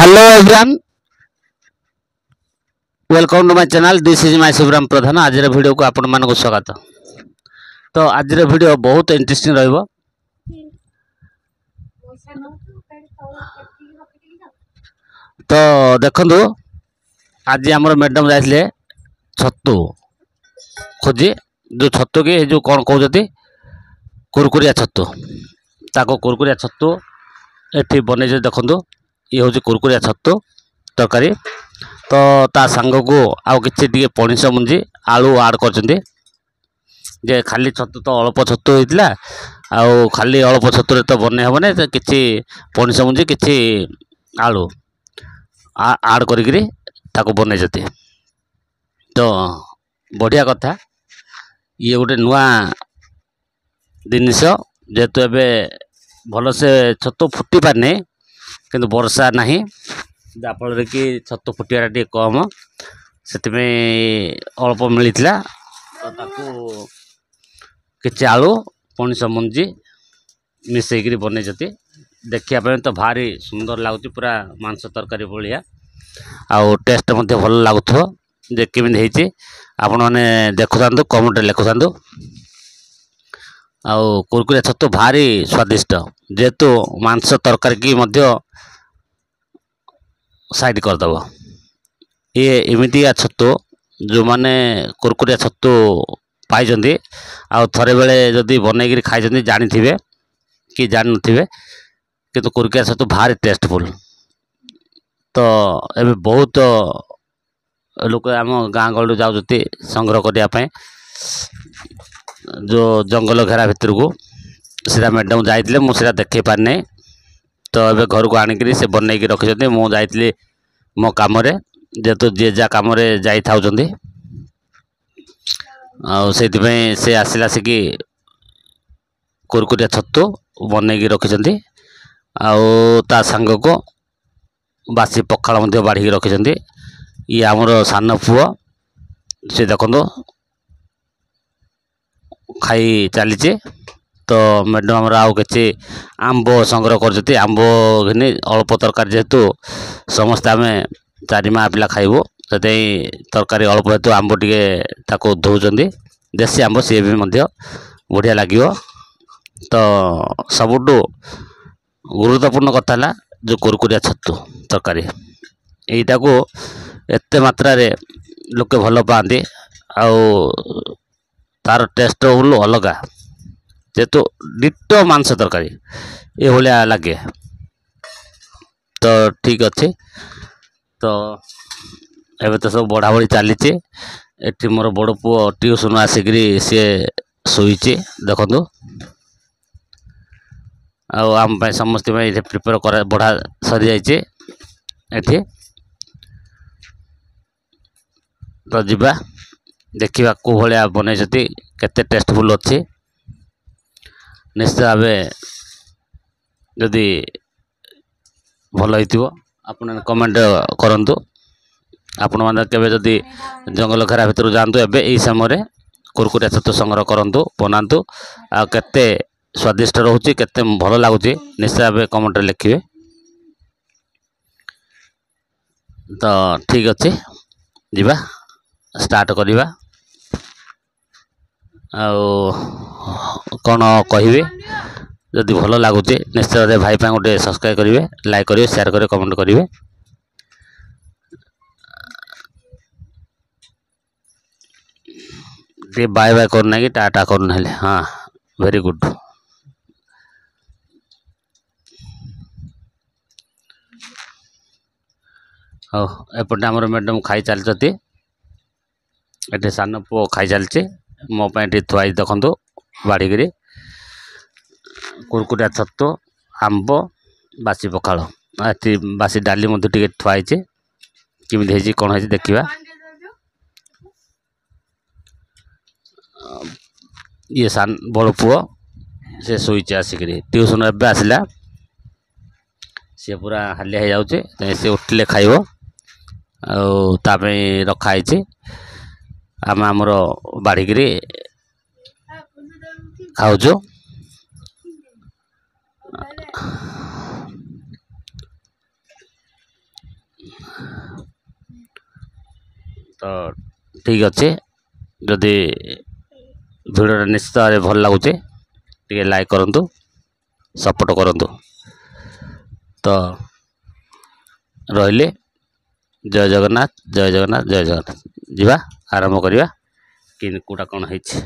Hello everyone, welcome to my channel. This is my Subram Pradhan. आज video को आपण मानक स्वागत। तो आज वीडियो बहुत इंटरेस्टिंग रहिबो। तो देखंदु आज हमर मैडम जाइले छत्तू खोजी जो छत्तू के जो कोन कहउजती कुरकुरिया छत्तू ताको कुरकुरिया छत्तू एठी बने जे देखंदु ये हूँ कुरकुरिया छत्तू तरकारी तो ता सांग को आउ कि पणिस मुंजी आलू आड कर जे खाली छतु तो अल्प छतु होता आउ खाली अल्प छतु तो बन हेबने कि पणिस मुंजी कि आलू आड कर बन तो बढ़िया कथा ये गोटे नुआ जिनिस जेहेतु एवं भल से छतु फुटी पारनी किंतु वर्षा नहीं जाफल कि छतु फुटिया टे कम से अल्प मिलता कि आलू पणिस मुंजी मिसेक बन देखा तो भारी सुंदर लगुच पूरा मांस तरकारी भाया आउ टेस्ट भल लगुथ जे केमी आपण मैंने देखुता कमेंट लिखुता आउ कुरकुरिया छतु भारी स्वादिष्ट जेहेतु मांस तरकारी की साइड करदेव ये एमतिया छतु जो मैंने कुरकुरिया छतु पाई आउ थे बेले जदि बनई खाई जानी थे कि जान थे कि कुरकुरिया छतु भारी टेस्टफुल तो एबे बहुत लोक आम गाँ गहली जाऊँच संग्रह करने जो जंगल घेरा भितर को सीधा मैडम जाइए मुझे देखे पारनी तो ये घर को आणिक से बनई रखी मुझे मो कम जेहेतु जी जा कम जाऊँच से आसला से कि कुरकुरिया छतु बनई रखी ता सांग को बासी पखाल बाढ़ी रखी ये आमर सान पुओ से देखो खाई चलीचे तो मैडम आमर आउ कि आंब संग्रह कर आंब घिनी अल्प तरकारी जेहेतु समस्त आम चारि माँ पिला खाइबू से तरकारी अल्प हेतु आंब टे धोचंदी देसी आंब सी भी बढ़िया लगे तो सबुठु गुरुत्वपूर्ण कथा है जो कुरकुरिया छतु तरकारी यहीटा को एते मात्रा रे लोके भल पाती आउ तार टेस्ट बोलो अलग जेहेतु डिटो मांस तरकारी ये भाया लगे तो ठीक अच्छे तो एबे तो सब बढ़ा बढ़ी चली एटी मोर बड़ पुओ ट्यूशन आसिक सी शोचे देखु आम समस्त प्रिपेयर कर बढ़ा सरी जाइए तो जीवा देखा को भाया बन केते टेस्टफुल अच्छी निश्चित भाव जदि भल हो आपने कमेंट करूँ आपण मैंने केवे जदि जंगल घेरा भितर जातु एवं यही समय कुरकुरिया छतु संग्रह करूँ बनातु आ केते स्वादिष्ट रोचे केते भल लगुच निश्चय भाव कमेंट लिखिए तो ठीक अच्छे जीवा स्टार्ट करवा कौन कहे जदि भल लगुच निश्चय भाई गोटे सब्सक्राइब करेंगे लाइक करेंगे शेयर करेंगे कमेंट करेंगे बाय बाय करना कि टाटा करना हाँ वेरी गुड हाँ एपटे आमर मैडम खाई चलती ये सान पुओ खाई चलचे मोपाई थुआई देखु बाढ़ी कुरकुरिया छतु आंब बासी पखाल बासी डाली टे थुआई किमी कौन है देखा ये सान बड़ पुओ से शोचे आसिक ट्यूशन एवं आसला सी पूरा हालिया हो जाऊे सी उठिले खाइब रखाई आम आमर बाढ़ी खाऊँ ତ ଠିକ୍ ଅଛି, ଯଦି ଭିଡ଼ିଓଟା ନିଶ୍ଚିତ ଭାବରେ ଭଲ ଲାଗୁଛି ଟିକେ ଲାଇକ୍ କରନ୍ତୁ, ସପୋର୍ଟ କରନ୍ତୁ। ତ ରହିଲି, ଜୟ ଜଗନ୍ନାଥ, ଜୟ ଜଗନ୍ନାଥ, ଜୟ ଜଗନ୍ନାଥ। ଯିବା ଆରମ୍ଭ କରିବା, କେଉଁଟା କ'ଣ ହେଇଛି।